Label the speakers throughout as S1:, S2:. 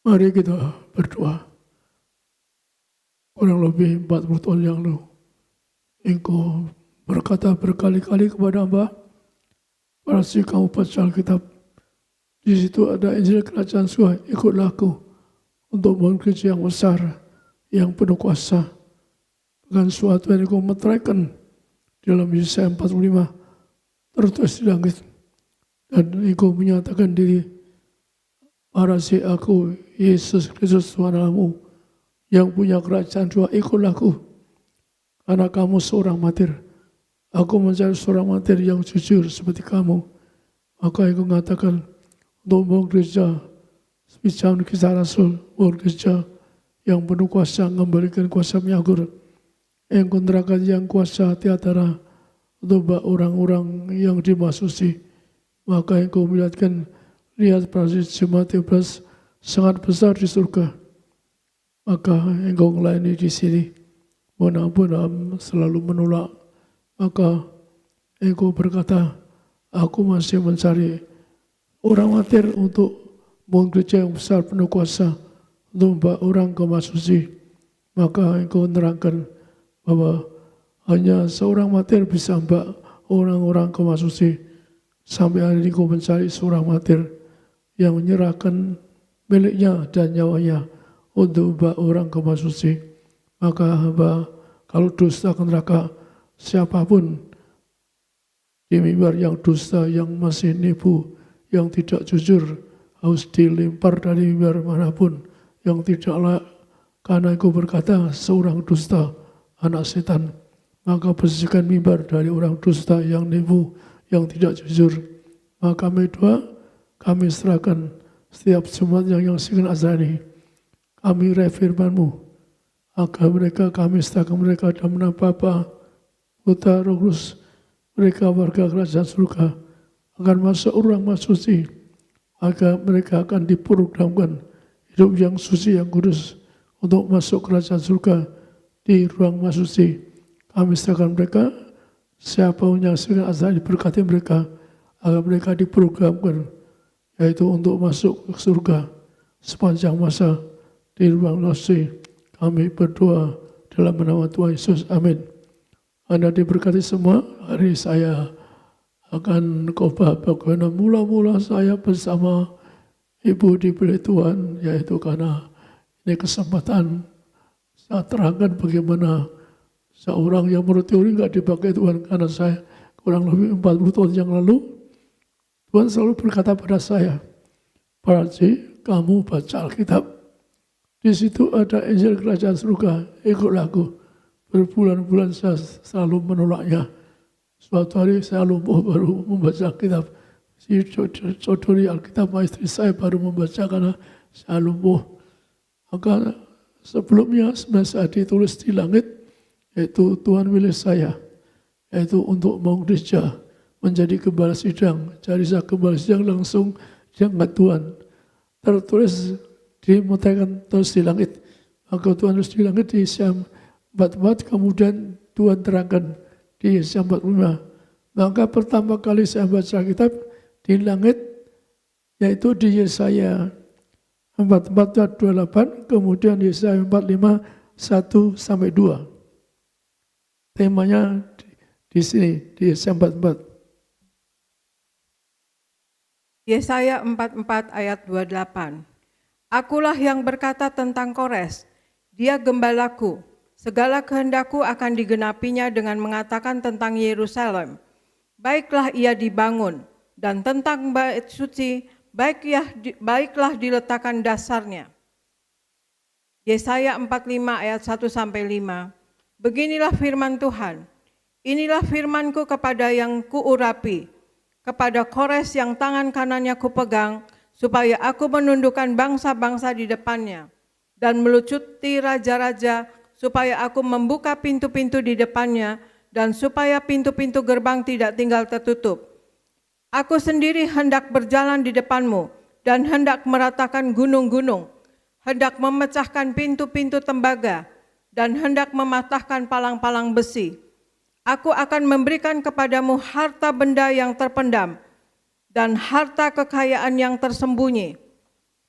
S1: Mari kita berdoa. Kurang lebih 40 tahun yang lalu, Engkau berkata berkali-kali kepada hamba, pada si kamu baca Alkitab, di situ ada Injil Kerajaan Surga, ikutlah aku untuk membangun gereja yang besar, yang penuh kuasa. Dengan suatu yang Engkau meteraikan dalam Yesaya 45, tertulis di langit. Dan Engkau menyatakan diri, para si aku, Yesus Kristus Tuhan Allahmu, yang punya kerajaan surga, ikutlah aku. Karena kamu seorang martir, aku mencari seorang martir yang jujur seperti kamu. Maka Engkau mengatakan untuk membangun gereja, sebijak kisah Rasul, membangun gereja yang penuh kuasa, memberikan kuasa penyagur. Engkau neraka yang kuasa tiada untuk orang-orang yang dimasuki. Maka Engkau melihatkan, lihat prajurit jemaat yang sangat besar di surga. Maka Engkau melayani di sini, mengampun selalu menolak. Maka Engkau berkata, aku masih mencari orang martir untuk membangun gereja yang besar penuh kuasa untuk membawa orang ke masuci. Maka Engkau menerangkan bahwa hanya seorang martir bisa membawa orang-orang ke masuci. Sampai hari ini Engkau mencari seorang martir yang menyerahkan miliknya dan nyawanya untuk membawa orang ke masuci. Maka hamba, kalau dusta ke neraka, siapapun di mimbar yang dusta, yang masih nipu, yang tidak jujur, harus dilempar dari mimbar manapun, yang tidak layak. Karena Engkau berkata, seorang dusta, anak setan. Maka bersihkan mimbar dari orang dusta, yang nipu, yang tidak jujur. Maka kami doa, kami serahkan setiap jemaat yang sikan Azrani. Kami refirman-Mu, agar mereka, kami serahkan mereka dalam nama Bapa, Putra, Roh Kudus, mereka warga kerajaan surga, akan masuk ruang suci, agar mereka akan diprogramkan hidup yang suci, yang kudus, untuk masuk kerajaan surga di ruang suci. Kami serahkan mereka, siapa yang sikan Azrani diberkati mereka, agar mereka diprogramkan, yaitu untuk masuk ke surga sepanjang masa. Di ruang suci kami berdoa dalam nama Tuhan Yesus, amin. Anda diberkati semua. Hari saya akan khotbah bagaimana mula-mula saya bersama Ibu dipilih Tuhan, yaitu karena ini kesempatan saya terangkan bagaimana seorang yang menurut teori nggak dipakai Tuhan. Karena saya kurang lebih 40 tahun yang lalu, Tuhan selalu berkata pada saya, Paraji, kamu baca Alkitab. Di situ ada Injil Kerajaan Surga, ikutlah aku. Berbulan-bulan saya selalu menolaknya. Suatu hari saya lumpuh baru membaca Alkitab. Si saudari Alkitab, istri saya baru membaca karena saya lumpuh. Maka sebelumnya sebenarnya saya ditulis di langit, yaitu Tuhan milih saya, yaitu untuk membangun gereja, menjadi gembala sidang. Jadi saya gembala sidang langsung diangkat Tuhan. Tertulis dimeteraikan terus di langit. Maka Tuhan terus di langit di Yesaya 44, kemudian Tuhan terangkan di Yesaya 45. Maka pertama kali saya baca kitab di langit, yaitu di Yesaya 44 28, kemudian Yesaya 45 1-2. Temanya di sini di Yesaya 44.
S2: Yesaya 44 ayat 28. Akulah yang berkata tentang Kores, dia gembalaku, segala kehendakku akan digenapinya dengan mengatakan tentang Yerusalem. Baiklah ia dibangun, dan tentang bait suci, baiklah diletakkan dasarnya. Yesaya 45 ayat 1-5. Beginilah firman Tuhan, inilah firmanku kepada yang kuurapi, kepada Kores yang tangan kanannya kupegang, supaya aku menundukkan bangsa-bangsa di depannya, dan melucuti raja-raja, supaya aku membuka pintu-pintu di depannya, dan supaya pintu-pintu gerbang tidak tinggal tertutup. Aku sendiri hendak berjalan di depanmu, dan hendak meratakan gunung-gunung, hendak memecahkan pintu-pintu tembaga, dan hendak mematahkan palang-palang besi. Aku akan memberikan kepadamu harta benda yang terpendam, dan harta kekayaan yang tersembunyi,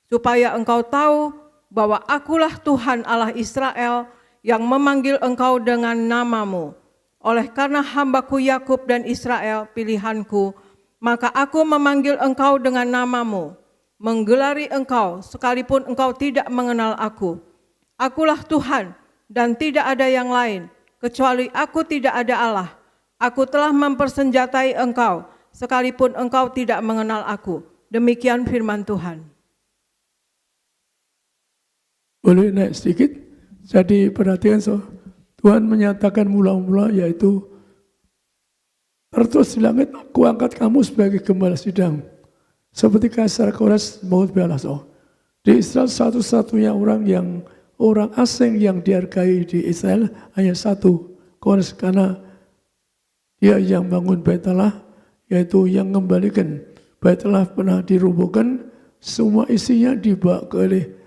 S2: supaya engkau tahu bahwa akulah Tuhan Allah Israel yang memanggil engkau dengan namamu. Oleh karena hambaku Yakub dan Israel pilihanku, maka aku memanggil engkau dengan namamu, menggelari engkau sekalipun engkau tidak mengenal aku. Akulah Tuhan dan tidak ada yang lain, kecuali aku tidak ada Allah. Aku telah mempersenjatai engkau sekalipun engkau tidak mengenal aku. Demikian firman Tuhan.
S1: Boleh naik sedikit? Jadi perhatikan, Tuhan menyatakan mula-mula yaitu tertulis di langit, aku angkat kamu sebagai gembala sidang. Seperti Kaisar Kores maut balas. Di Israel satu-satunya orang asing yang dihargai di Israel hanya satu, Kores, karena dia yang bangun Bait Allah, yaitu yang mengembalikan Bait Allah pernah dirobohkan, semua isinya dibawa oleh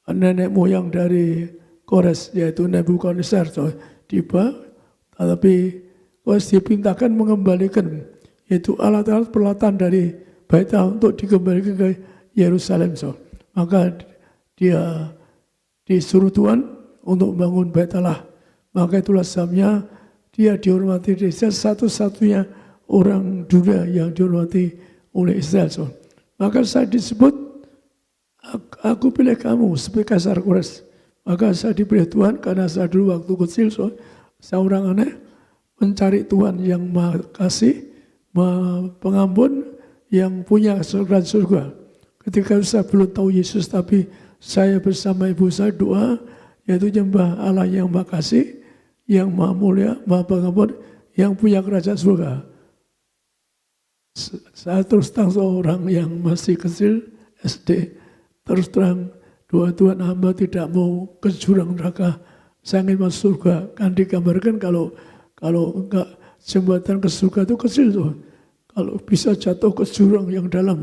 S1: nenek moyang dari Kores, yaitu Nebukadnezar. Dibawa, tetapi Kores dipintakan mengembalikan, yaitu alat-alat peralatan dari Bait Allah untuk dikembalikan ke Yerusalem. Maka dia disuruh Tuhan untuk membangun Bait Allah. Maka itulah sebabnya dia dihormati di Israel, satu-satunya orang dunia yang dihormati oleh Israel. Maka saya disebut, aku pilih kamu sebagai Kaisar Kores. Maka saya dipilih Tuhan karena saya dulu waktu kecil, saya orang aneh, mencari Tuhan yang Maha Kasih, Maha Pengampun, yang punya surga. Ketika saya belum tahu Yesus, tapi saya bersama ibu saya doa, yaitu menyembah Allah yang Maha Kasih, yang Maha Mulia, Maha Pengampun, yang punya kerajaan surga. Saya terus terang seorang yang masih kecil, SD, terus terang doa Tuhan, hamba tidak mau ke jurang neraka, saya ingin masuk surga. Kan digambarkan kalau enggak, jembatan ke surga itu kecil tuh. Kalau bisa jatuh ke jurang yang dalam,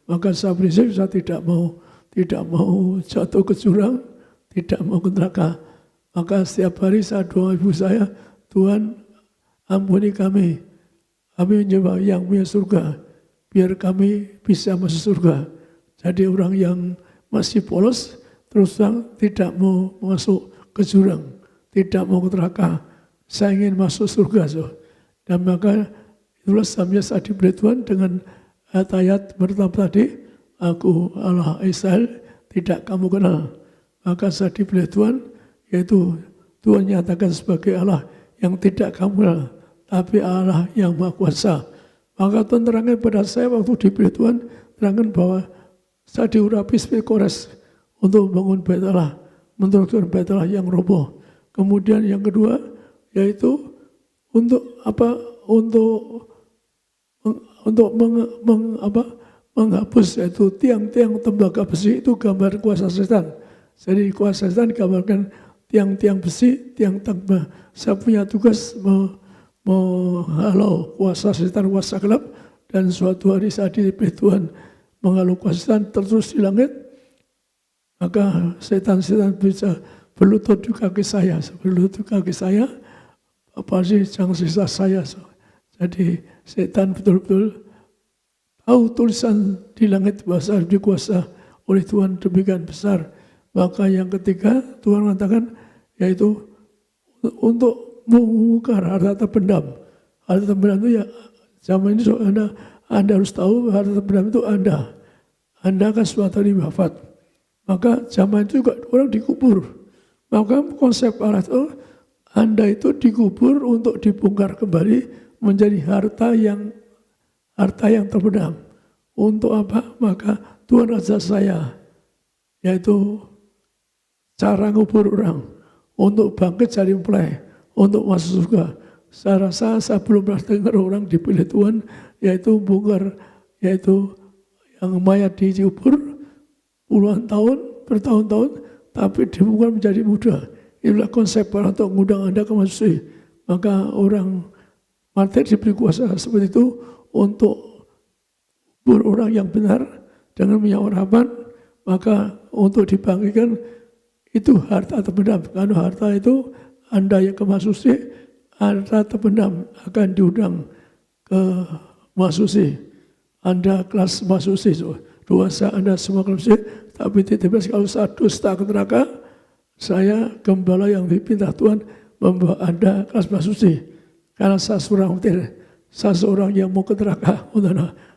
S1: maka saya prinsip saya tidak mau jatuh ke jurang, tidak mau ke neraka. Maka setiap hari saya doa ibu saya, Tuhan ampuni kami menyembah yang punya surga, biar kami bisa masuk surga. Jadi orang yang masih polos, terus terang tidak mau masuk ke jurang, tidak mau ke neraka, saya ingin masuk surga. Dan maka itulah sebabnya saya diberi Tuhan dengan ayat pertama tadi, aku Allah Israel tidak kamu kenal. Maka saya diberi Tuhan, yaitu Tuhan nyatakan sebagai Allah yang tidak kamu kenal, tapi Allah yang Maha Kuasa. Maka Tuhan terangkan pada saya waktu diberi Tuhan, terangkan bahwa saya diurapi sebagai Kores untuk membangun Bait Allah, menurunkan Bait Allah yang roboh. Kemudian yang kedua, yaitu untuk menghapus, yaitu tiang-tiang tembaga besi, itu gambar kuasa setan. Jadi kuasa setan digambarkan tiang-tiang besi, tiang tembaga. Saya punya tugas menghalau kuasa setan, kuasa gelap, dan suatu hari saya diberi Tuhan menghalau kuasa setan terus di langit. Maka setan-setan bisa berlutut di kaki saya, apa sih jangan sisa saya. Jadi setan betul-betul tahu tulisan di langit bahasa dikuasa oleh Tuhan demikian besar. Maka yang ketiga Tuhan mengatakan, yaitu untuk membongkar harta terpendam. Harta terpendam itu ya zaman ini Anda harus tahu harta terpendam itu Anda kan suatu hari wafat. Maka zaman itu juga orang dikubur. Maka konsep Allah itu, Anda itu dikubur untuk dibongkar kembali menjadi harta yang terpendam. Untuk apa? Maka Tuhan ajar saya, yaitu cara ngubur orang, untuk bangkit dari mempelai, untuk masuk surga. Saya rasa saya belum pernah dengar orang dipilih Tuhan, yaitu bongkar, yaitu yang mayat dikubur puluhan tahun, bertahun-tahun, tapi dibongkar menjadi muda. Inilah konsep Allah untuk mengundang Anda ke masuk. Maka orang mati diberi kuasa seperti itu untuk orang yang benar dengan minyak urapan, maka untuk dibangkitkan itu harta terpendam. Karena harta itu Anda yang ke Masusi, harta terpendam akan diundang ke Masusi. Anda kelas Masusi, dosa Anda semua kelas Masusi, Tapi tiba-tiba kalau saya dusta ke neraka, saya gembala yang dipinta Tuhan membawa Anda ke asma suci. Karena saya seorang yang mau ke neraka.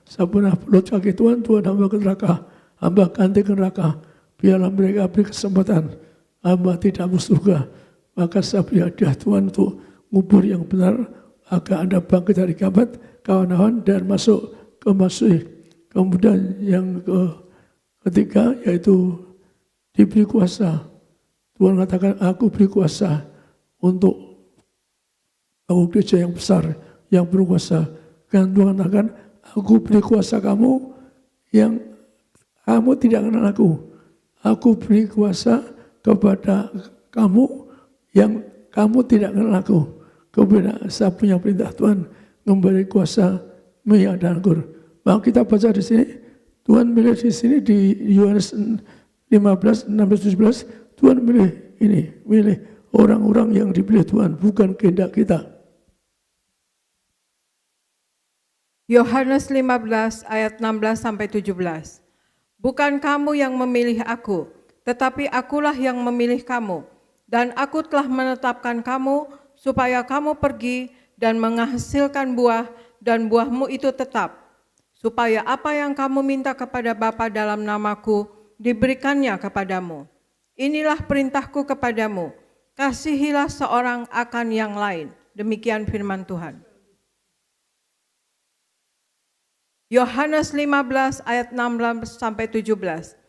S1: Saya pernah peluk kaki Tuhan, Tuhan hamba ke neraka. Hamba ganti ke neraka. Biarlah mereka beri kesempatan. Hamba tidak masuk surga. Maka saya beri hadiah Tuhan untuk ngubur yang benar agar Anda bangkit dari kawan-kawan dan masuk ke masjid. Kemudian yang ketiga yaitu diberi kuasa. Tuhan katakan, aku beri kuasa untuk bangun gereja yang besar, yang berkuasa. Dan Tuhan katakan, aku beri kuasa kamu yang kamu tidak kenal aku. Aku beri kuasa kepada kamu yang kamu tidak kenal aku. Kemudian saya punya perintah Tuhan memberi kuasa minyak dan anggur. Maka kita baca di sini, Tuhan milih di sini di Yohanes 15, 16, 17, Tuhan milih orang-orang yang dipilih Tuhan, bukan kehendak kita.
S2: Yohanes 15 ayat 16 sampai 17. Bukan kamu yang memilih aku, tetapi akulah yang memilih kamu. Dan aku telah menetapkan kamu supaya kamu pergi dan menghasilkan buah, dan buahmu itu tetap. Supaya apa yang kamu minta kepada Bapa dalam namaku, diberikannya kepadamu. Inilah perintahku kepadamu, kasihilah seorang akan yang lain. Demikian firman Tuhan. Yohanes 15 ayat 16 sampai 17.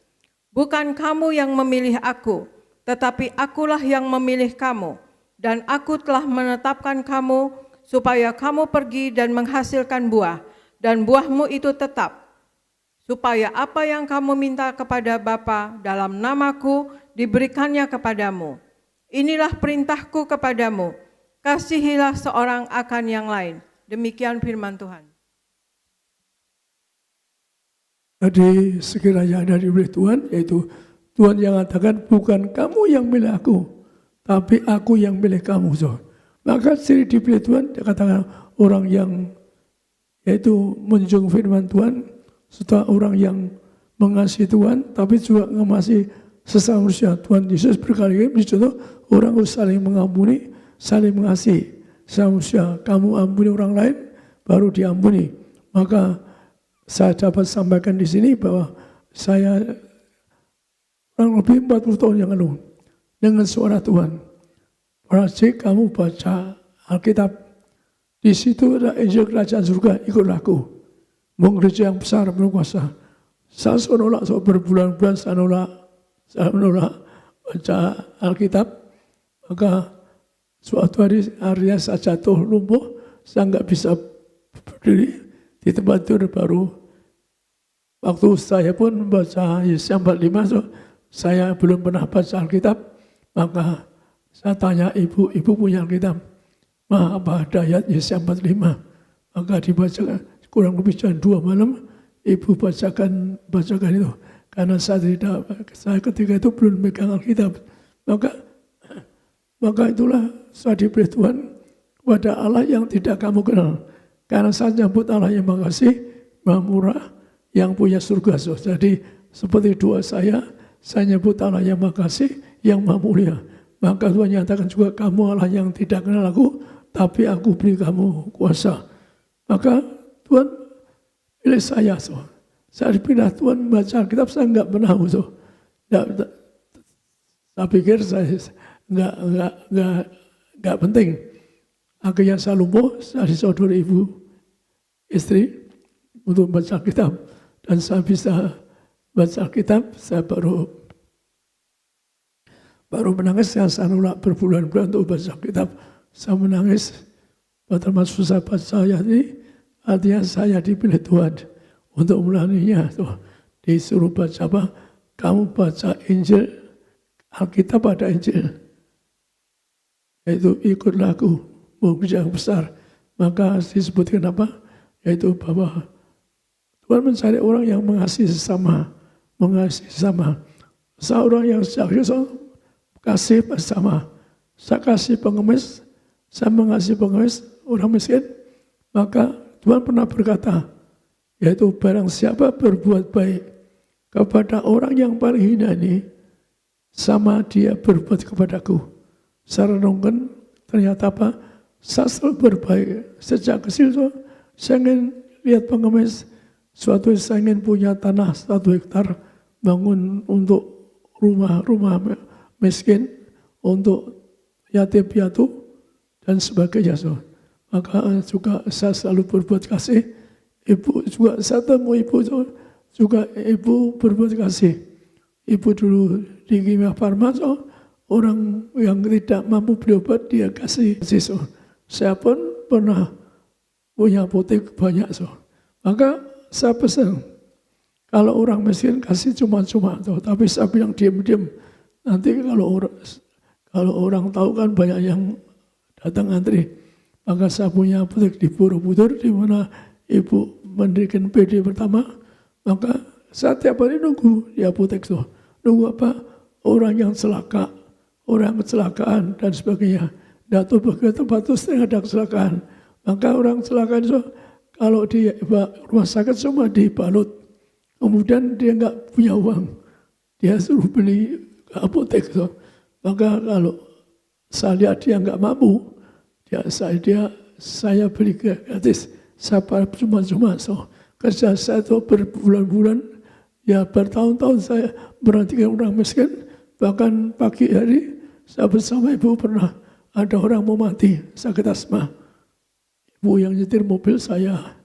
S2: Bukan kamu yang memilih aku, tetapi akulah yang memilih kamu, dan aku telah menetapkan kamu supaya kamu pergi dan menghasilkan buah, dan buahmu itu tetap. Supaya apa yang kamu minta kepada Bapa dalam namaku diberikannya kepadamu. Inilah perintahku kepadamu, kasihilah seorang akan yang lain. Demikian firman Tuhan.
S1: Jadi sekiranya Anda diberi Tuhan, yaitu Tuhan yang mengatakan bukan kamu yang milih aku, tapi aku yang milih kamu. Maka ciri dipilih Tuhan, dia katakan orang yang yaitu menjunjung firman Tuhan, serta orang yang mengasihi Tuhan, tapi juga mengasihi sesama manusia. Tuhan Yesus berkali-kali contoh orang harus saling mengampuni, saling mengasihi sesama manusia. Kamu ampuni orang lain, baru diampuni. Maka saya dapat sampaikan di sini bahwa saya kurang lebih 40 tahun yang lalu dengan suara Tuhan. Perhati kamu baca Alkitab, di situ ada Injil Kerajaan Surga, ikutlah aku. Mau gereja yang besar berkuasa. Saya menolak berbulan-bulan saya menolak baca Alkitab. Maka suatu hari saya jatuh lumpuh, saya nggak bisa berdiri. Di tempat tidur baru, waktu saya pun baca Yesaya 45, saya belum pernah baca Alkitab, maka saya tanya ibu punya Alkitab, Ma, apa ada ayat Yesaya 45? Maka dibacakan, kurang lebih jam 2 malam, ibu bacakan itu, karena saya ketika itu belum megang Alkitab, maka itulah saya diberi Tuhan kepada Allah yang tidak kamu kenal. Karena saya nyambut Allah yang mengasihi, Maha Murah, yang punya surga. Jadi seperti doa saya nyambut Allah yang mengasihi, yang Maha Mulia. Maka Tuhan nyatakan juga kamu Allah yang tidak kenal aku, tapi aku beri kamu kuasa. Maka Tuhan pilih saya. Saya dipindah Tuhan membaca Alkitab, saya enggak pernah. Saya pikir saya enggak penting. Akhirnya saya lumpuh, saya disaudari ibu istri untuk baca Alkitab. Dan saya bisa baca Alkitab, saya baru menangis, saya nolak berbulan-bulan untuk baca Alkitab. Saya menangis, termasuk saya baca ayat ini, artinya saya dipilih Tuhan untuk melalainya. Disuruh baca apa? Kamu baca Injil, Alkitab ada Injil. Yaitu ikutlah aku. Gereja yang besar, maka disebutkan apa? Yaitu bahwa Tuhan mencari orang yang mengasihi sesama. Seorang yang kasih bersama. Saya kasih pengemis, saya mengasihi pengemis, orang miskin. Maka Tuhan pernah berkata, yaitu barang siapa berbuat baik kepada orang yang paling hina ini, sama dia berbuat kepadaku. Saya renungkan, ternyata apa? Saya selalu berbaik. Sejak kecil saya ingin lihat pengemis. Suatu saya ingin punya tanah 1 hektar, bangun untuk rumah miskin, untuk yatim piatu, dan sebagainya. Maka juga saya selalu berbuat kasih. Ibu juga, saya temu ibu juga ibu berbuat kasih. Ibu dulu di Kimia Farma, orang yang tidak mampu beli obat dia kasih. Saya pun pernah punya apotek banyak. Maka saya pesan, kalau orang miskin kasih cuma-cuma, tapi saya bilang diam-diam. Nanti kalau orang tahu kan banyak yang datang antri. Maka saya punya apotek di Borobudur, di mana ibu mendirikan PD pertama. Maka saya tiap hari nunggu di apotek nunggu apa? Orang yang celaka, orang kecelakaan dan sebagainya. Datang ke tempat itu sering ada kecelakaan. Maka orang kecelakaan kalau di rumah sakit semua dibalut. Kemudian dia nggak punya uang, dia suruh beli ke apotek. Maka kalau saya lihat dia nggak mampu, saya beli gratis. Saya cuma-cuma kerja saya itu berbulan-bulan, ya bertahun-tahun saya perhatikan orang miskin. Bahkan pagi hari saya bersama ibu pernah ada orang mau mati sakit asma. Ibu yang nyetir mobil, saya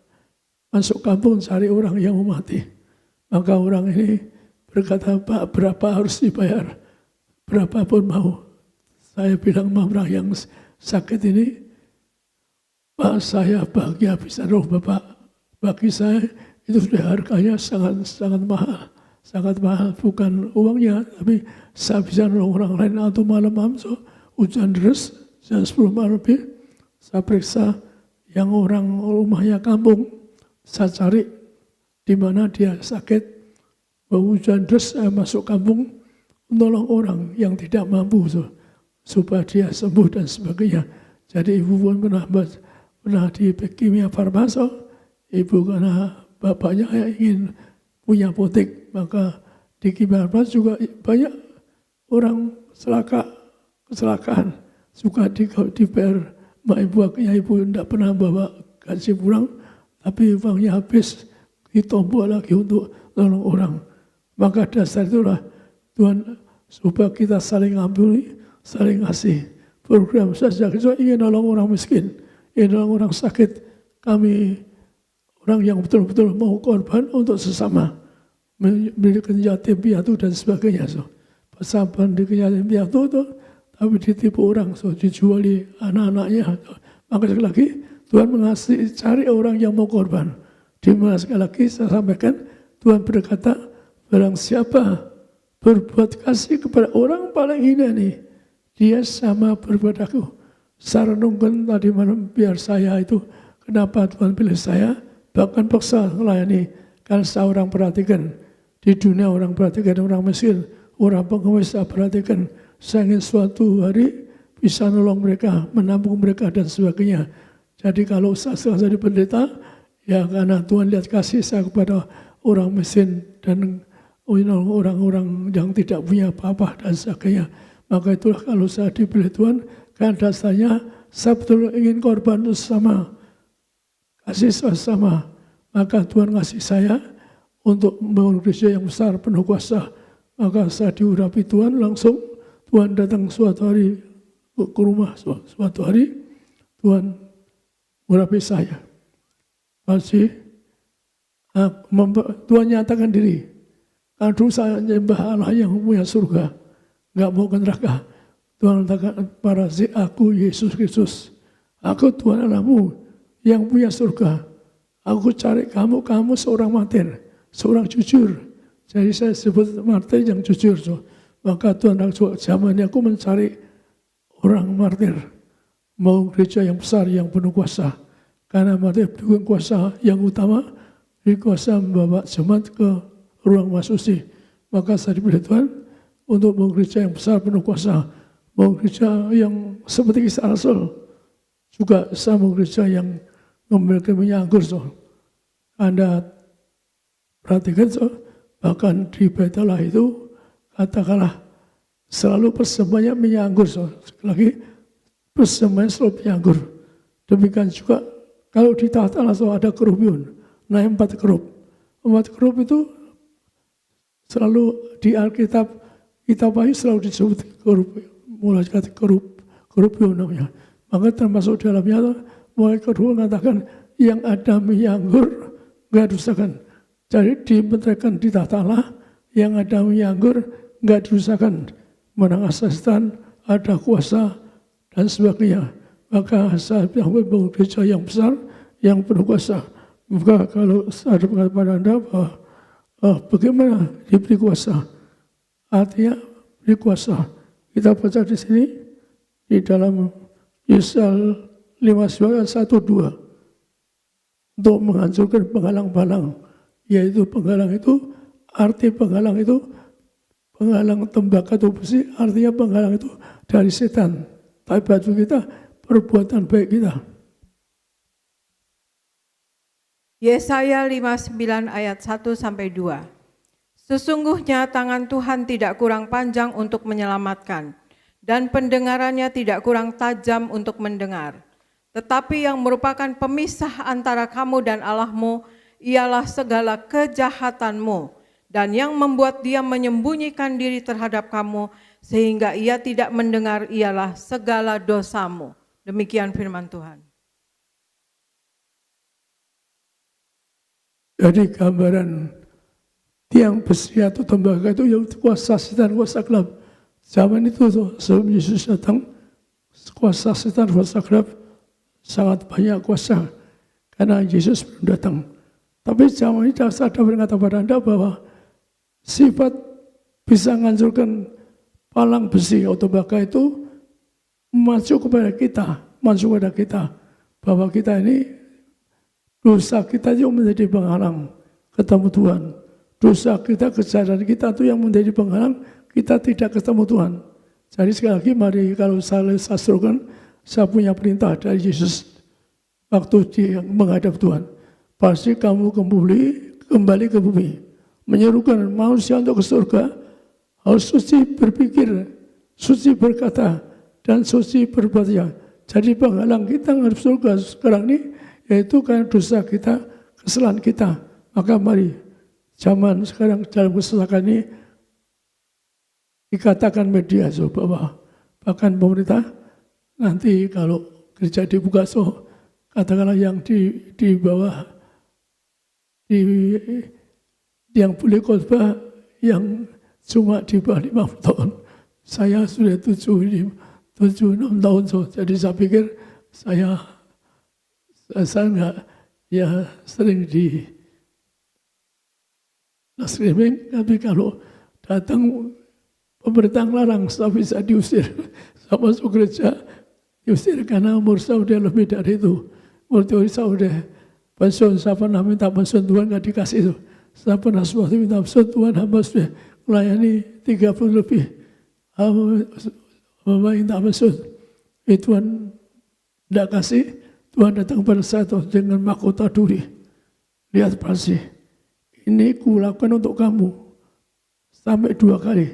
S1: masuk kampung cari orang yang mau mati. Maka orang ini berkata, Pak, berapa harus dibayar? Berapapun mau. Saya bilang sama orang yang sakit ini, Pak, saya bahagia bisa roh Bapak. Bagi saya itu sudah harganya sangat mahal. Sangat mahal, bukan uangnya, tapi saya bisa nolong orang lain. Atau malam-malam hujan deras, jam 10 malam lebih, saya periksa yang orang rumahnya kampung, saya cari di mana dia sakit. Hujan deras, saya masuk kampung, menolong orang yang tidak mampu, supaya dia sembuh dan sebagainya. Jadi ibu pun pernah di Kimia Farma, ibu karena bapaknya ingin punya apotek, maka di Kimia Farma juga banyak orang kecelakaan, suka dibayar sama ibu. Akhirnya ibu tidak pernah bawa gaji pulang, tapi uangnya habis, ditombol lagi untuk nolong orang. Maka dasar itulah Tuhan, supaya kita saling ampuni, saling kasih. Program saya ingin nolong orang miskin, ingin nolong orang sakit. Kami orang yang betul-betul mau korban untuk sesama, memberikan yatim piatu dan sebagainya. Pasapan di yatim piatu itu, tapi ditipu orang, dijuali anak-anaknya. Maka sekali lagi Tuhan mengasihi, cari orang yang mau korban. Di mana sekali lagi saya sampaikan, Tuhan berkata, barang siapa berbuat kasih kepada orang paling hina ini, dia sama berbuat aku. Saya renungkan tadi malam, biar saya itu, kenapa Tuhan pilih saya, bahkan paksa melayani. Karena saya orang perhatikan, di dunia orang perhatikan orang miskin, orang pengemis saya perhatikan. Saya ingin suatu hari bisa nolong mereka, menampung mereka dan sebagainya. Jadi kalau saya jadi pendeta, ya karena Tuhan lihat kasih saya kepada orang miskin dan orang-orang yang tidak punya apa-apa dan sebagainya. Maka itulah kalau saya dipilih Tuhan, karena dasarnya saya betul ingin korban sesama, kasih sesama. Maka Tuhan kasih saya untuk membangun gereja yang besar, penuh kuasa. Maka saya diurapi Tuhan langsung. Tuhan datang suatu hari ke rumah, suatu hari Tuhan mengurapi saya. Masih Tuhan nyatakan diri. Karena dulu saya menyembah Allah yang punya surga, nggak mau ke neraka. Tuhan katakan, Parasi, aku Yesus Kristus, aku Tuhan Allahmu yang punya surga. Aku cari kamu seorang martir, seorang jujur. Jadi saya sebut martir yang jujur. Maka Tuhan zamannya aku mencari orang martir, mau gereja yang besar, yang penuh kuasa. Karena martir pendukung kuasa yang utama, kuasa membawa jemaat ke ruang masuci. Maka saya dipilih Tuhan untuk mau gereja yang besar, penuh kuasa. Mau gereja yang seperti Kisah Rasul. Juga saya mau gereja yang memiliki minyak anggur. Anda perhatikan, Bahkan di Baitallah itu katakanlah selalu persembahannya minyak anggur. Sekali lagi persembahan selalu minyak anggur. Demikian juga kalau di tahta Allah ada kerubiun, naik 4 kerub. 4 kerub itu selalu di Alkitab, kitab Wahyu selalu disebut kerub, mulai kata kerubiun namanya. Maka termasuk dalamnya mulai kedua mengatakan yang ada minyak anggur nggak dirusakan. Jadi dimenteraikan di tahta Allah yang ada minyak anggur nggak dirusakan. Menang setan, ada kuasa dan sebagainya. Maka saya membangun gereja yang besar, yang penuh kuasa. Maka kalau ada mengatakan pada Anda bahwa bagaimana diberi kuasa? Artinya diberi kuasa. Kita baca di sini di dalam Yesaya 59 ayat 1-2 untuk menghancurkan penghalang-penghalang, yaitu penghalang itu arti penghalang itu penghalang tembakau atau besi, artinya penghalang itu dari setan. Tapi baju kita perbuatan baik kita.
S2: Yesaya 59 ayat 1-2. Sesungguhnya tangan Tuhan tidak kurang panjang untuk menyelamatkan, dan pendengarannya tidak kurang tajam untuk mendengar. Tetapi yang merupakan pemisah antara kamu dan Allahmu ialah segala kejahatanmu, dan yang membuat dia menyembunyikan diri terhadap kamu sehingga ia tidak mendengar ialah segala dosamu. Demikian firman Tuhan.
S1: Jadi gambaran tiang besi atau tembaga itu yang kuasa setan, kuasa gelap. Zaman itu sebelum Yesus datang, kuasa setan, kuasa gelap sangat banyak kuasa karena Yesus belum datang. Tapi zaman ini saya berkata pada Anda bahwa sifat bisa menghancurkan palang besi atau tembaga itu masuk kepada kita, bahwa kita ini dosa kita yang menjadi penghalang ketemu Tuhan. Dosa kita, kesadaran kita itu yang menjadi penghalang kita tidak ketemu Tuhan. Jadi sekali lagi mari kalau saya sastrukan, saya punya perintah dari Yesus waktu dia menghadap Tuhan. Pasti kamu kembali ke bumi. Menyerukan manusia untuk ke surga, harus suci berpikir, suci berkata, dan suci berbuat. Jadi penghalang kita menghadap surga sekarang ini yaitu karena dosa kita, kesalahan kita. Maka mari, zaman sekarang dalam kesesakan ini dikatakan media bahwa bahkan pemerintah nanti kalau gereja dibuka katakanlah yang di bawah yang boleh khotbah yang cuma di bawah 50 tahun. Saya sudah 76 tahun, jadi saya pikir saya enggak ya sering di streaming, tapi kalau datang pemerintah larang saya bisa diusir. Saya masuk gereja diusir karena umur saya udah lebih dari itu. Umur teori saya udah pensiun, saya pernah minta pensiun Tuhan nggak dikasih itu. Saya pernah suatu minta pensiun Tuhan, hamba sudah melayani 30 lebih. Hamba minta pensiun, Tuhan tidak kasih. Tuhan datang pada saya dengan mahkota duri. Lihat pasti, ini kulakukan untuk kamu sampai 2 kali.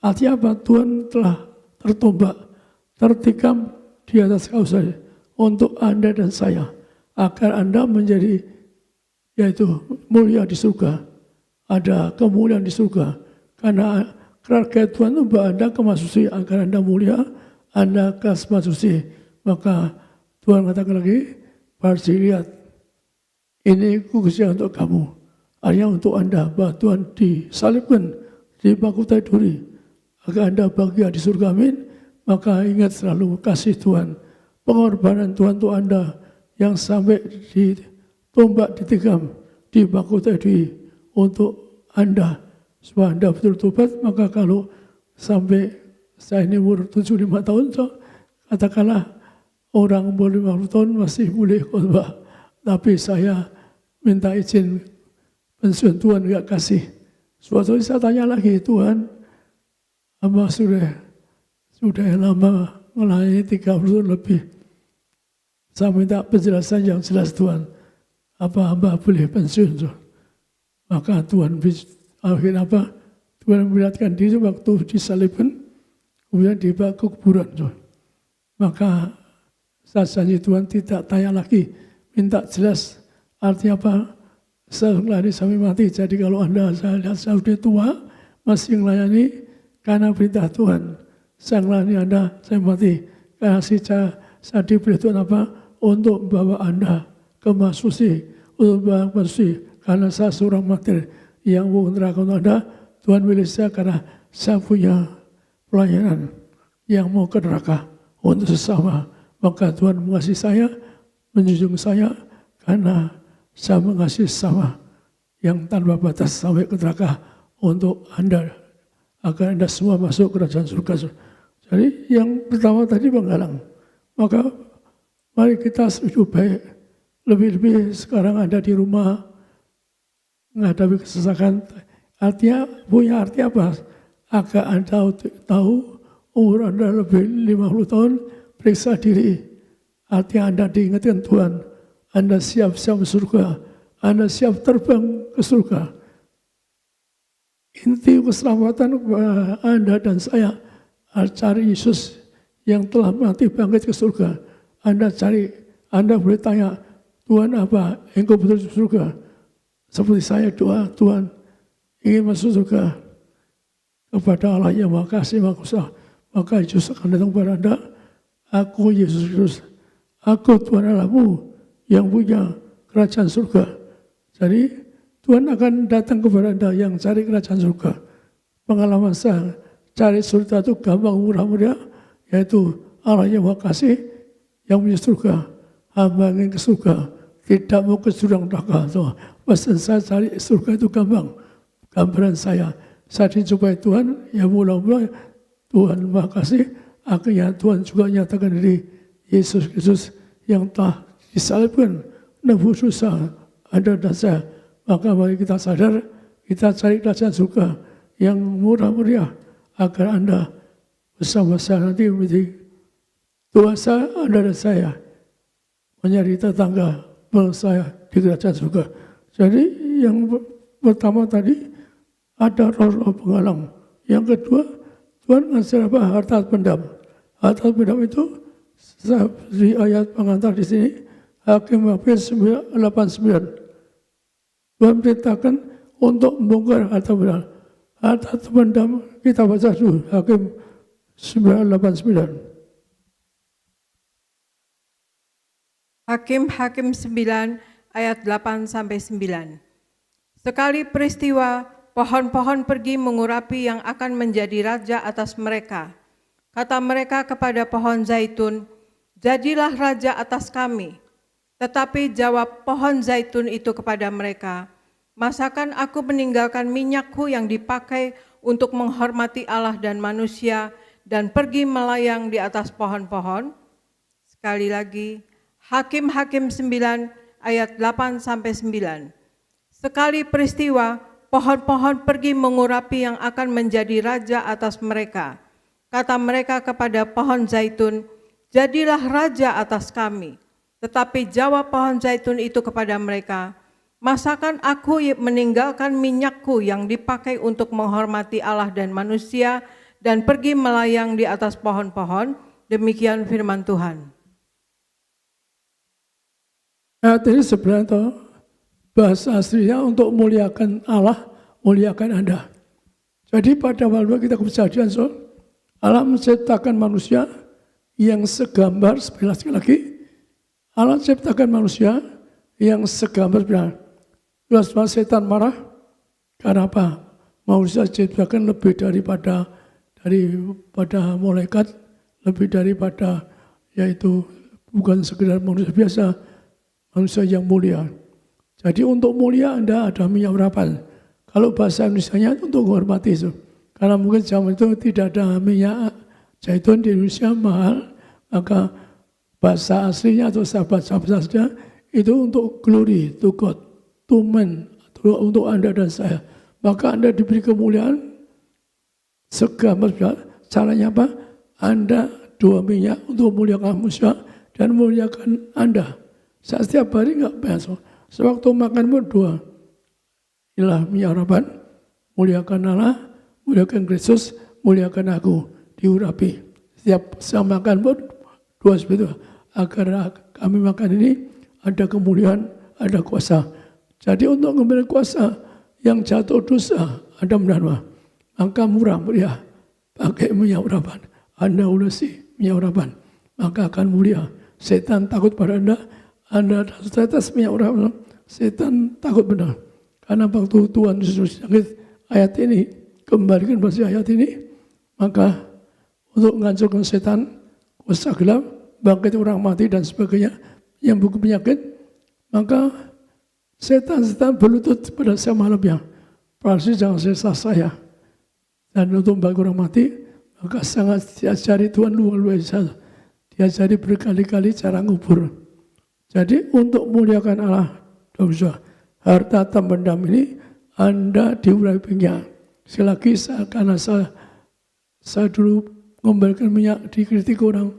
S1: Artinya apa? Tuhan telah tertombak, tertikam di atas kayu salib untuk Anda dan saya, agar Anda menjadi yaitu mulia di surga. Ada kemuliaan di surga. Karena kerajaan Tuhan itu bahwa Anda kemas suci, agar Anda mulia, Anda kemas suci. Maka Tuhan katakan lagi, pasti lihat, ini khususnya untuk kamu. Hanya untuk Anda, bahwa Tuhan disalibkan di mahkota duri, agar Anda bahagia di surga, amin. Maka ingat selalu kasih Tuhan, pengorbanan Tuhan untuk Anda, yang sampai ditombak, ditikam, di mahkota duri, untuk Anda, supaya Anda betul tobat. Maka kalau sampai saya ini umur 75 tahun, katakanlah, orang umur 50 tahun masih boleh khotbah, tapi saya minta izin pensiun, Tuhan enggak kasih. Suatu hari saya tanya lagi, Tuhan, hamba sudah lama melayani 30 tahun lebih. Saya minta penjelasan yang jelas Tuhan, apa hamba boleh pensiun? Maka Tuhan Akhirnya apa? Tuhan memperlihatkan diri waktu disalibkan, kemudian dibawa ke kuburan. Maka saat janji Tuhan tidak tanya lagi, minta jelas artinya apa? Saya melayani sampai mati. Jadi kalau Anda saya lihat saya sudah tua, masih melayani karena perintah Tuhan. Saya melayani Anda sampai mati. Karena saya diberi Tuhan apa? Untuk membawa Anda ke Masusi, untuk membawa Masusi. Karena saya seorang martir yang mau neraka untuk Anda, Tuhan pilih saya karena saya punya pelayanan yang mau ke neraka untuk sesama. Maka Tuhan mengasihi saya, menjunjung saya karena saya mengasihi sesama yang tanpa batas sampai ke neraka untuk Anda, agar Anda semua masuk kerajaan surga. Jadi yang pertama tadi penggalang. Maka mari kita setuju baik. Lebih-lebih sekarang Anda di rumah menghadapi kesesakan. Artinya punya arti apa? Agar Anda tahu umur Anda lebih 50 tahun, periksa diri. Artinya Anda diingatkan Tuhan. Anda siap-siap ke surga. Anda siap terbang ke surga. Inti keselamatan kepada Anda dan saya, cari Yesus yang telah mati bangkit ke surga. Anda cari, Anda boleh tanya, Tuhan apa? Engkau betul di surga? Seperti saya doa, Tuhan ingin masuk surga kepada Allah yang Maha Kasih, Maha Kuasa. Maka Yesus akan datang kepada Anda. Aku Yesus Kristus, aku Tuhan Allahmu yang punya kerajaan surga. Jadi Tuhan akan datang kepada Anda yang cari kerajaan surga. Pengalaman saya, cari surga itu gampang, murah meriah, yaitu Allah yang Maha Kasih yang punya surga. Hamba ingin ke surga, tidak mau ke jurang neraka. Pesan saya cari surga itu gampang. Gambaran saya dijumpai Tuhan yang mula-mula Tuhan Maha Kasih. Akhirnya Tuhan juga nyatakan diri Yesus Kristus yang telah disalibkan nebus dosa Anda dan saya. Maka mari kita sadar, kita cari kerajaan surga yang murah meriah agar Anda bersama saya nanti menjadi kuasa Anda dan saya menjadi tetangga saya di kerajaan surga. Jadi yang pertama tadi ada roh-roh penghalang. Yang kedua, Tuhan ngasih apa? Harta pendam. Harta pendam itu di ayat pengantar di sini, Hakim 89. Tuhan perintahkan untuk membongkar harta pendam. Harta pendam kita baca dulu, Hakim 989.
S2: Hakim 9 ayat 8-9. Sekali peristiwa, pohon-pohon pergi mengurapi yang akan menjadi raja atas mereka. Kata mereka kepada pohon zaitun, jadilah raja atas kami. Tetapi jawab pohon zaitun itu kepada mereka, masakan aku meninggalkan minyakku yang dipakai untuk menghormati Allah dan manusia dan pergi melayang di atas pohon-pohon? Sekali lagi, Hakim 9 ayat 8-9. Sekali peristiwa, pohon-pohon pergi mengurapi yang akan menjadi raja atas mereka. Kata mereka kepada pohon zaitun, jadilah raja atas kami. Tetapi jawab pohon zaitun itu kepada mereka, masakan aku meninggalkan minyakku yang dipakai untuk menghormati Allah dan manusia dan pergi melayang di atas pohon-pohon? Demikian firman Tuhan.
S1: Ayat ini sebenarnya bahasa aslinya untuk muliakan Allah, muliakan Anda. Jadi pada waktu kita kejadian, Allah menciptakan manusia yang segambar, sekali lagi, Allah menciptakan manusia yang segambar benar. Lalu setan marah, karena apa? Manusia diciptakan lebih daripada malaikat, lebih daripada, yaitu bukan sekedar manusia biasa, manusia yang mulia. Jadi untuk mulia Anda ada minyak urapan. Kalau bahasa Indonesia-nya untuk menghormati itu. Karena mungkin zaman itu tidak ada minyak zaitun di Indonesia mahal, maka bahasa aslinya atau sahabat-sahabat aslinya itu untuk glory, to God, to man, untuk Anda dan saya. Maka Anda diberi kemuliaan segambar. Caranya apa? Anda dua minyak untuk memuliakan manusia dan memuliakan Anda. Setiap hari enggak biasa. Sewaktu makan pun dua. Inilah minyak urapan, muliakan Allah, muliakan Kristus, muliakan aku, diurapi. Setiap saya makan pun doa seperti itu, agar kami makan ini ada kemuliaan, ada kuasa. Jadi untuk memberi kuasa yang jatuh dosa, Adam dan Hawa, maka murah meriah pakai minyak urapan. Anda ulesi minyak urapan, maka akan mulia. Setan takut pada Anda tetes minyak urapan, setan takut benar. Karena waktu Tuhan Yesus sakit ayat ini, kembalikan bahasa ayat ini, maka untuk menghancurkan setan, kuasa gelap, bangkit orang mati dan sebagainya, yang buku penyakit, maka setan-setan berlutut pada saya malamnya. Palsu jangan sesat saya. Dan untuk bagi orang mati, maka sangat diajari Tuhan luar biasa. Diajari berkali-kali cara ngubur. Jadi untuk muliakan Allah, harta terpendam ini Anda diurapinya. Selagi karena saya dulu memberikan minyak dikritik orang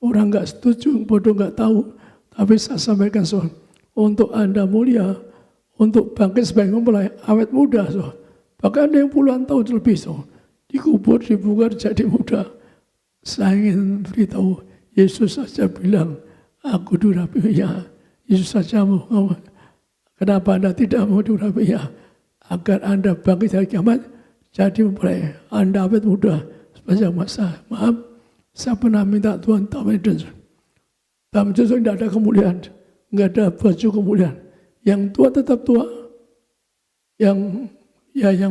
S1: nggak setuju, bodoh nggak tahu. Tapi saya sampaikan soal untuk Anda mulia, untuk bangkit sebagai mempelai awet muda, so. Bahkan ada yang puluhan tahun lebih, so. Dikubur, dibugar jadi muda. Saya ingin beritahu, Yesus saja bilang, aku diurapinya. Yesus saja mau, kenapa Anda tidak mau diurapinya? Agar Anda bangkit dari kiamat, jadi mempelai. Anda awet muda, sepanjang masa. Maaf, saya pernah minta Tuhan tambahin dosa. Dalam dosa tidak ada kemuliaan, nggak ada baju kemuliaan. Yang tua tetap tua, yang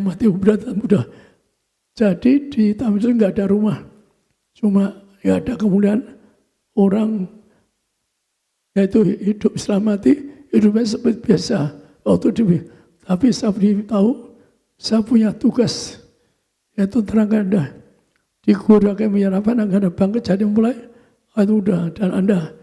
S1: mati berat dan muda. Jadi di taman itu nggak ada rumah, cuma ya ada kemuliaan orang yaitu hidup setelah mati, hidupnya seperti biasa waktu di. Tapi saya tahu saya punya tugas yaitu terangkan Anda dikurangi menyerapan agar Anda bangkit jadi mulai muda dan Anda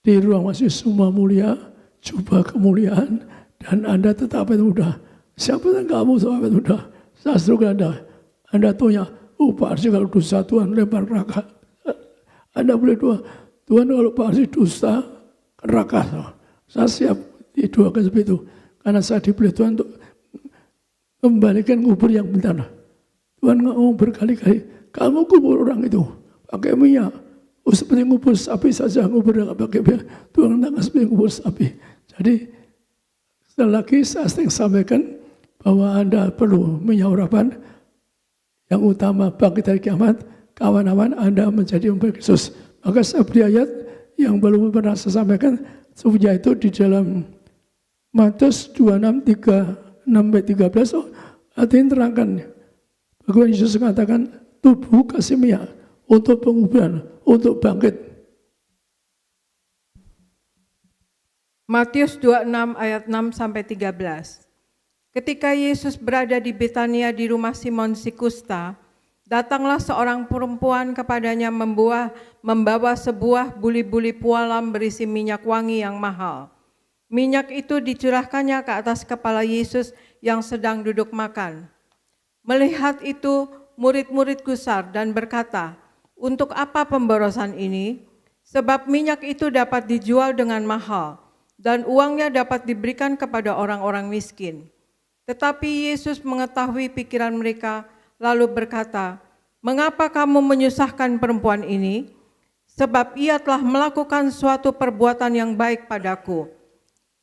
S1: di ruang masih semua mulia, coba kemuliaan dan Anda tetap awet muda. Siapa yang kamu awet muda? Saya serukan Anda tanya, Pak Arsi kalau dosa Tuhan lempar neraka. Anda boleh doa, Tuhan kalau Pak Arsi dosa neraka. Saya siap didoakan seperti itu. Karena saya dipilih Tuhan untuk kembalikan kubur yang benar. Tuhan ngomong berkali-kali, kamu kubur orang itu pakai minyak. Seperti ngubur sapi saja, ngubur dengan pakai minyak. Tuhan tangan seperti ngubur sapi. Jadi sekali lagi saya sering sampaikan bahwa Anda perlu minyak urapan. Yang utama bangkit dari kiamat, kawan-kawan Anda menjadi umat Kristus. Maka saya beri ayat yang belum pernah saya sampaikan, yaitu di dalam Matius 26:13, artinya terangkan. Bagaimana Yesus mengatakan, tubuh kasih minyak untuk penguburan, untuk bangkit.
S2: Matius 26 ayat 6-13. Ketika Yesus berada di Betania di rumah Simon si Kusta, datanglah seorang perempuan kepadanya membawa sebuah buli-buli pualam berisi minyak wangi yang mahal. Minyak itu dicurahkannya ke atas kepala Yesus yang sedang duduk makan. Melihat itu, murid-murid gusar dan berkata, untuk apa pemborosan ini? Sebab minyak itu dapat dijual dengan mahal, dan uangnya dapat diberikan kepada orang-orang miskin. Tetapi Yesus mengetahui pikiran mereka, lalu berkata, mengapa kamu menyusahkan perempuan ini? Sebab ia telah melakukan suatu perbuatan yang baik padaku.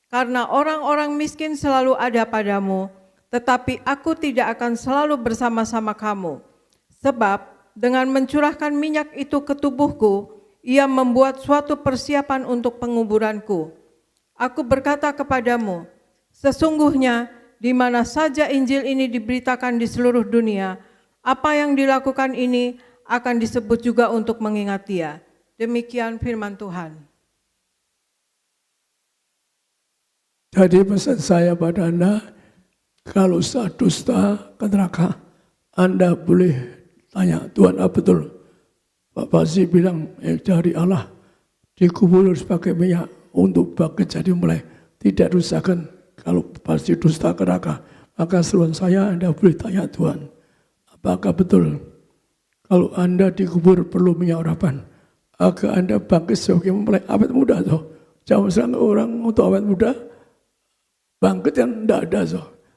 S2: Karena orang-orang miskin selalu ada padamu, tetapi aku tidak akan selalu bersama-sama kamu. Sebab dengan mencurahkan minyak itu ke tubuhku, ia membuat suatu persiapan untuk penguburanku. Aku berkata kepadamu, sesungguhnya di mana saja Injil ini diberitakan di seluruh dunia, apa yang dilakukan ini akan disebut juga untuk mengingat dia. Demikian firman Tuhan.
S1: Jadi pesan saya pada Anda, kalau saya dusta ke neraka, Anda boleh tanya, Tuhan apa betul? Pak Pasi bilang, dari Allah dikubur harus pakai minyak untuk bangkit jadi mulai tidak rusakkan. Kalau pasti dusta ke neraka, maka seruan saya Anda boleh tanya Tuhan, apakah betul kalau Anda dikubur perlu minyak urapan agar Anda bangkit sebagai mempelai awet muda? Jangan serang orang untuk awet muda bangkit yang tidak ada.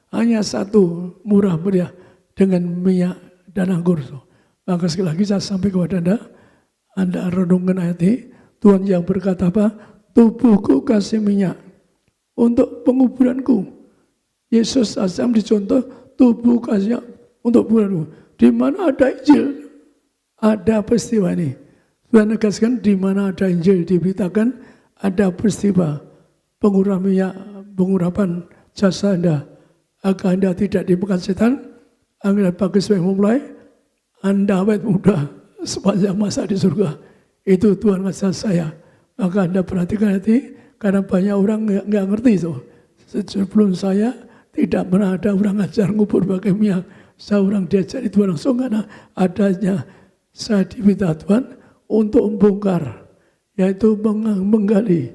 S1: Hanya satu, murah meriah, dengan minyak dan anggur. Maka sekali lagi saya sampai kepada Anda renungkan ayat ini. Tuhan yang berkata apa? Tubuhku kasih minyak untuk penguburanku. Yesus asam dicontoh, tubuh kasih untuk penguburanku. Di mana ada Injil, ada peristiwa ini. Tuhan negaskan di mana ada Injil diberitakan, ada peristiwa pengurapan jasa Anda. Agar Anda tidak dimakan setan, Anda bagi supaya memulai, Anda awet muda sepanjang masa di surga. Itu Tuhan ngasih saya. Maka Anda perhatikan nanti, karena banyak orang nggak ngerti itu. Sebelum saya tidak pernah ada orang ngajar ngubur pakai minyak. Saya orang diajari Tuhan langsung karena adanya saya diminta Tuhan untuk membongkar, yaitu menggali,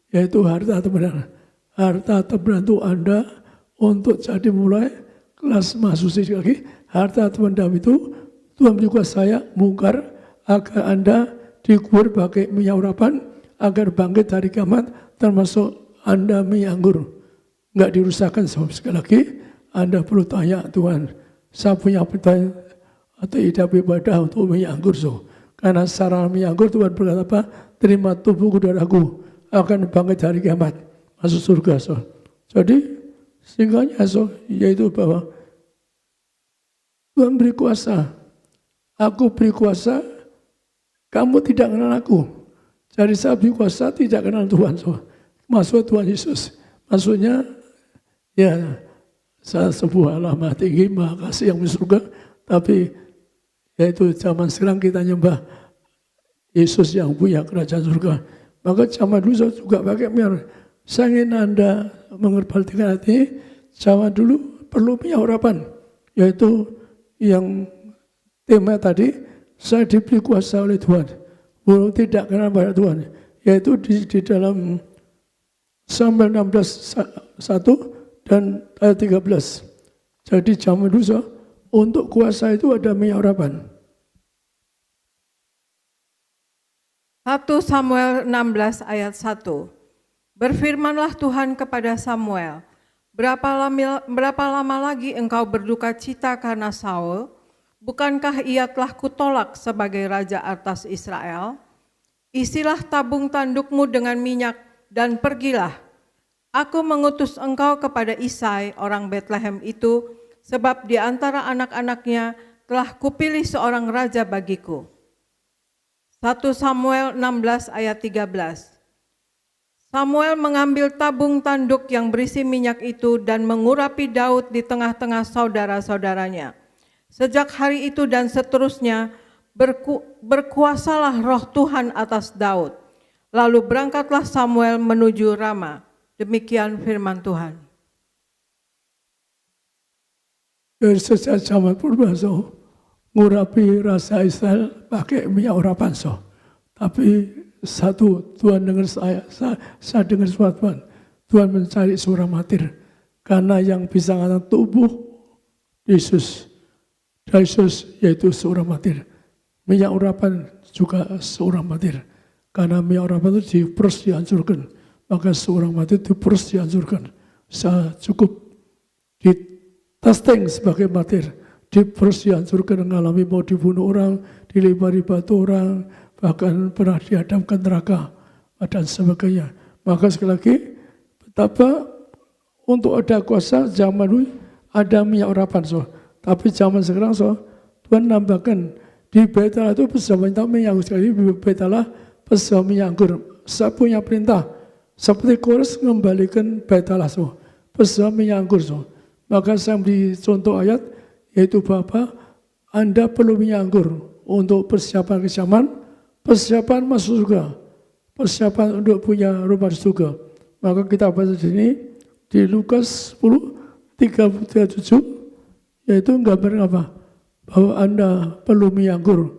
S1: yaitu harta tebenaran. Harta tebenaran itu Anda untuk jadi mulai kelas masuk lagi. Harta tebenaran itu Tuhan juga saya bongkar agar Anda dikubur pakai minyak urapan, agar bangkit dari kiamat, termasuk Anda minyak anggur. Enggak dirusakkan. Sekali lagi, Anda perlu tanya Tuhan, saya punya pertanyaan atau hidup ibadah untuk minyak anggur. Karena sarana minyak anggur Tuhan berkata apa? Terima tubuhku dan aku akan bangkit dari kiamat, masuk surga. Jadi, singkatnya yaitu bahwa Tuhan beri kuasa, aku beri kuasa, kamu tidak kenal aku. Jadi saya beri kuasa tidak kenal Tuhan. Maksud Tuhan Yesus. Maksudnya, ya saya sebuah lama tinggi, maha kasih yang di surga. Tapi, yaitu zaman sekarang kita nyembah Yesus yang punya kerajaan surga. Maka zaman dulu saya juga pakai minyak. Saya ingin Anda mengertikan hati, zaman dulu perlu minyak urapan. Yaitu yang tema tadi, saya diberi kuasa oleh Tuhan, walau tidak kenal pada Tuhan, yaitu di dalam Samuel 16:1 dan ayat 13. Jadi zaman dulu untuk kuasa itu ada minyak urapan.
S2: 1 Samuel 16 ayat 1. Berfirmanlah Tuhan kepada Samuel, berapa lama lagi engkau berduka cita karena Saul? Bukankah ia telah kutolak sebagai raja atas Israel? Isilah tabung tandukmu dengan minyak dan pergilah. Aku mengutus engkau kepada Isai orang Betlehem itu, sebab di antara anak-anaknya telah kupilih seorang raja bagiku. 1 Samuel 16 ayat 13. Samuel mengambil tabung tanduk yang berisi minyak itu dan mengurapi Daud di tengah-tengah saudara-saudaranya. Sejak hari itu dan seterusnya berkuasalah roh Tuhan atas Daud. Lalu berangkatlah Samuel menuju Rama. Demikian firman Tuhan.
S1: Dari sejak zaman purba ngurapi rasa Israel pakai minyak urapan. Tapi satu, Tuhan dengar saya dengar suara Tuhan. Tuhan mencari seorang martir. Karena yang bisa mengatakan tubuh Yesus, yaitu seorang martir. Minyak urapan juga seorang martir. Karena minyak urapan itu diperas dihancurkan. Maka seorang martir diperas dihancurkan. Saya cukup di testing sebagai martir. Diperas dihancurkan, mengalami mau dibunuh orang, dilempari batu orang, bahkan pernah dihadapkan neraka dan sebagainya. Maka sekali lagi, betapa untuk ada kuasa zaman dulu ada minyak urapan. Tapi zaman sekarang Tuhan nambahkan di Betalah itu bersama minyak anggur. Sekali di Betalah bersama minyak anggur. Saya punya perintah seperti Kores mengembalikan Betalah bersama minyak anggur. Maka saya beri contoh ayat, yaitu Bapak, Anda perlu minyak anggur untuk persiapan kesamaan, persiapan masuk surga, persiapan untuk punya rumah surga. Maka kita baca di sini di Lukas 10:37, yaitu gambaran apa? Bahwa Anda perlu minyak anggur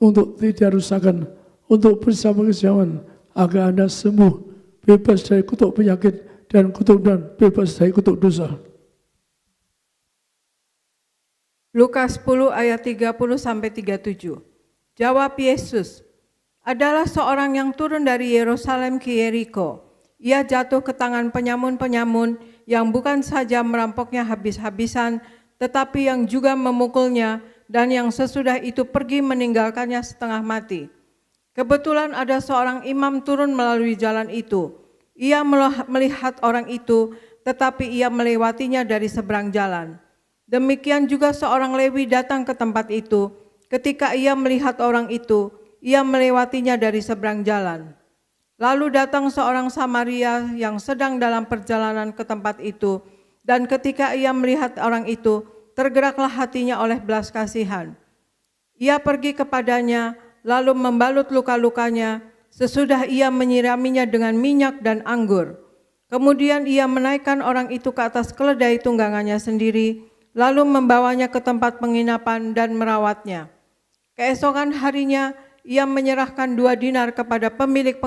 S1: untuk tidak rusakan, untuk persiapan kesamaan, agar Anda sembuh, bebas dari kutuk penyakit dan kutuk dan bebas dari kutuk dosa.
S2: Lukas 10 ayat 30-37. Jawab Yesus, adalah seorang yang turun dari Yerusalem ke Yeriko. Ia jatuh ke tangan penyamun-penyamun yang bukan saja merampoknya habis-habisan, tetapi yang juga memukulnya, dan yang sesudah itu pergi meninggalkannya setengah mati. Kebetulan ada seorang imam turun melalui jalan itu. Ia melihat orang itu, tetapi ia melewatinya dari seberang jalan. Demikian juga seorang Lewi datang ke tempat itu. Ketika ia melihat orang itu, ia melewatinya dari seberang jalan. Lalu datang seorang Samaria yang sedang dalam perjalanan ke tempat itu, dan ketika ia melihat orang itu, tergeraklah hatinya oleh belas kasihan. Ia pergi kepadanya, lalu membalut luka-lukanya, sesudah ia menyiraminya dengan minyak dan anggur. Kemudian ia menaikkan orang itu ke atas keledai tunggangannya sendiri, lalu membawanya ke tempat penginapan dan merawatnya. Keesokan harinya ia menyerahkan 2 dinar kepada pemilik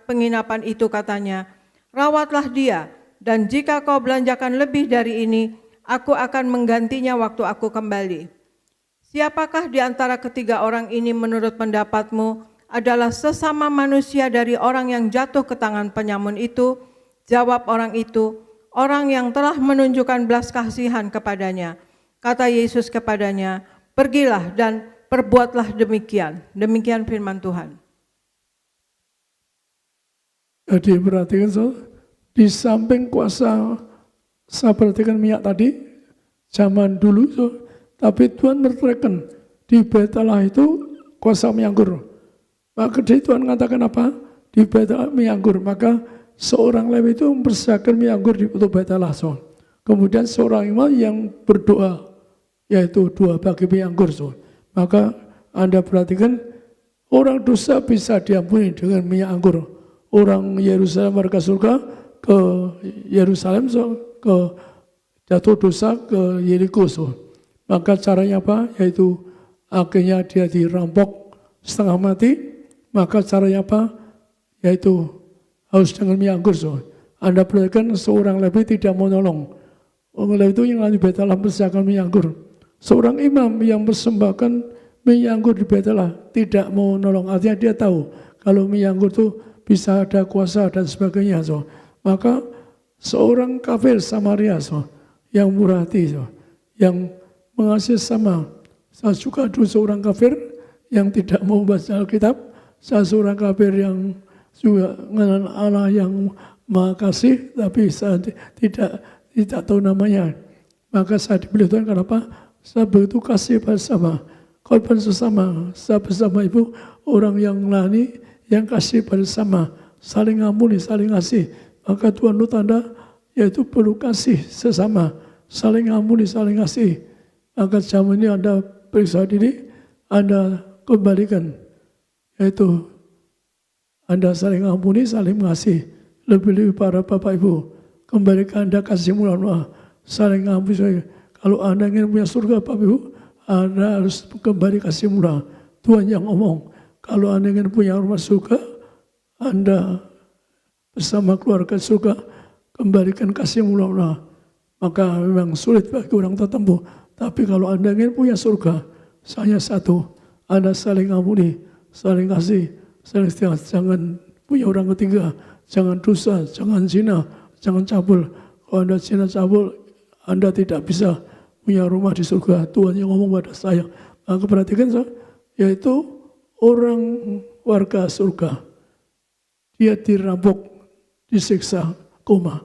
S2: penginapan itu, katanya, "Rawatlah dia, dan jika kau belanjakan lebih dari ini, aku akan menggantinya waktu aku kembali." Siapakah di antara ketiga orang ini menurut pendapatmu adalah sesama manusia dari orang yang jatuh ke tangan penyamun itu? Jawab orang itu, "Orang yang telah menunjukkan belas kasihan kepadanya." Kata Yesus kepadanya, "Pergilah dan perbuatlah demikian." Demikian firman Tuhan.
S1: Jadi perhatikan, di samping kuasa, saya perhatikan minyak tadi, zaman dulu, tapi Tuhan berteriakan, di Bait Allah itu kuasa minyak anggur. Maka Tuhan mengatakan apa? Di Bait Allah minyak anggur. Maka seorang Lewi itu mempersiapkan minyak anggur di Bait Allah. Kemudian seorang imam yang berdoa, yaitu 2 bagi minyak anggur. Maka Anda perhatikan, orang dosa bisa diampuni dengan minyak anggur. Orang Yerusalem warga surga ke Yerusalem, ke jatuh dosa ke Yeriko. Maka caranya apa? Yaitu akhirnya dia dirampok setengah mati. Maka caranya apa? Yaitu harus dengan minyak anggur. Anda perhatikan seorang Lewi tidak mau nolong. Orang Lewi itu yang di Bait Allah mempersiapkan minyak anggur. Seorang imam yang persembahkan minyak anggur di Bait Allah tidak mau nolong. Artinya dia tahu kalau minyak anggur itu bisa ada kuasa dan sebagainya. Maka seorang kafir Samaria yang murah hati, yang mengasihi sama. Saya juga dulu seorang kafir yang tidak mau baca Alkitab. Saya seorang kafir yang juga mengenal Allah yang Maha Kasih, tapi saya tidak tahu namanya. Maka saya dipilih Tuhan, kenapa? Saya begitu kasih bersama, korban sesama. Saya bersama ibu orang yang melayani, yang kasih bersama, saling ampuni, saling kasih. Maka Tuhan itu tanda, yaitu perlu kasih sesama, saling ampuni, saling kasih. Maka zaman ini Anda periksa diri, Anda kembalikan, yaitu Anda saling ampuni, saling mengasihi. Lebih-lebih para Bapak Ibu, kembalikan Anda kasih mula-mula, saling ampuni. Kalau Anda ingin punya surga Bapak Ibu, Anda harus kembali kasih mula. Tuhan yang ngomong, kalau Anda ingin punya rumah surga, Anda bersama keluarga surga, kembalikan kasih mula-mula. Maka memang sulit bagi orang tertentu. Tapi kalau Anda ingin punya surga, hanya satu, Anda saling ampuni, saling kasih, saling setia. Jangan punya orang ketiga, jangan dosa, jangan zina, jangan cabul. Kalau Anda zina cabul, Anda tidak bisa punya rumah di surga. Tuhan yang ngomong pada saya. Maka perhatikan, yaitu orang warga surga. Dia dirampok, disiksa, koma.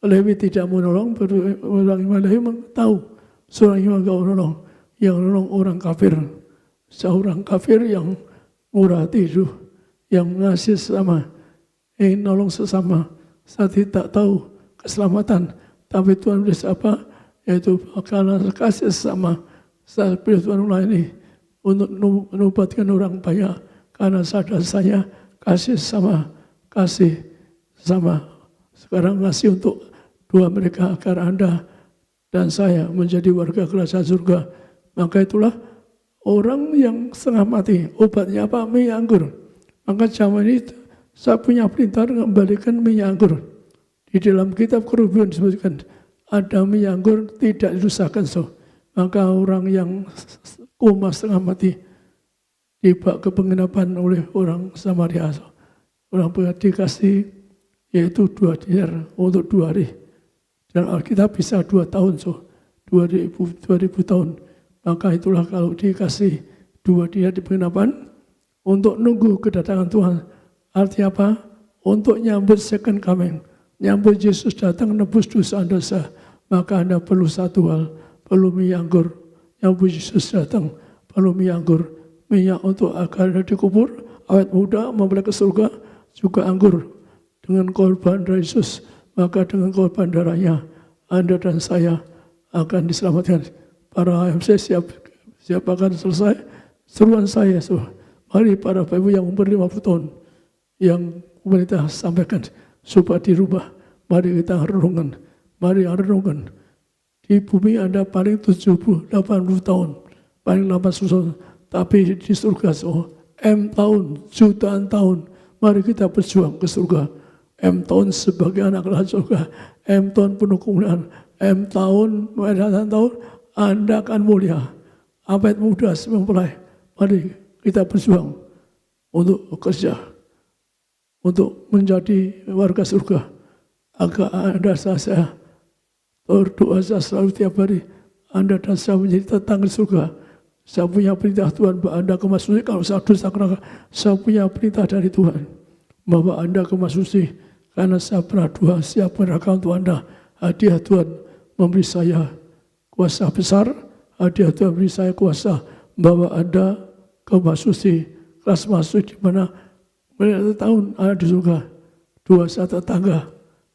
S1: Lewi tidak menolong, orang imam Lewi tahu seorang imam gak menolong, yang menolong orang kafir, seorang kafir yang murah hati itu, yang ngasih sesama, yang nolong sesama. Saya tidak tahu keselamatan, tapi Tuhan beri apa? Yaitu karena kasih sesama, saya pilih Tuhan ini untuk menubatkan orang banyak, karena sadar saya kasih sesama, kasih sesama. Sekarang ngasih untuk 2 mereka agar Anda dan saya menjadi warga kerajaan surga. Maka itulah orang yang setengah mati, obatnya apa? Minyak anggur. Maka zaman ini saya punya perintah kembalikan minyak anggur. Di dalam kitab Kerubian disebutkan ada minyak anggur tidak dirusakkan. Maka orang yang koma setengah mati dibawa ke penginapan oleh orang Samaria. Orang dikasih yaitu 2 dinar untuk 2 hari. Dan Alkitab bisa 2 tahun. 2 2000 tahun. Maka itulah kalau dikasih 2 dia di penginapan untuk nunggu kedatangan Tuhan. Artinya apa? Untuk nyambut second coming, nyambut Yesus datang nebus dosa-dosa. Maka Anda perlu satu hal, perlu minyak anggur. Nyambut Yesus datang, perlu minyak anggur. Minyak untuk agar Anda dikubur, awet muda memperoleh ke surga, juga anggur. Dengan korban dari Yesus, maka dengan korban darahnya, Anda dan saya akan diselamatkan. Para MC siap akan selesai. Seruan saya, mari para Bapak Ibu yang umur 50 tahun, yang pemerintah sampaikan supaya dirubah. Mari kita renungkan, di bumi Anda paling 70-80 tahun, paling 80 tahun, tapi di surga M tahun, jutaan tahun. Mari kita berjuang ke surga. M tahun sebagai anak raja surga, M tahun penuh kemuliaan, M tahun, tahun Anda akan mulia. Awet muda mempelai. Mari kita berjuang untuk bekerja, untuk menjadi warga surga. Agar Anda saya berdoa selalu tiap hari, Anda dan saya menjadi tetangga surga. Saya punya perintah Tuhan bahwa Anda kemas suci. Kalau saya dosa neraka, saya punya perintah dari Tuhan bahwa Anda kemas suci. Karena saya pernah doa siap neraka untuk Anda. Hadiah Tuhan memberi saya kuasa besar. Hadiah Tuhan memberi saya kuasa bahwa Anda kemas suci. Kelas masuk di mana tahun ada di surga. Dua satu tetangga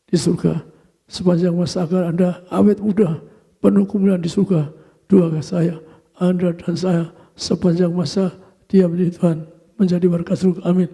S1: di surga. Sepanjang masa agar Anda awet muda, penuh kemuliaan di surga. Doa saya, Anda dan saya sepanjang masa dia menjadi Tuhan, menjadi warga surga. Amin.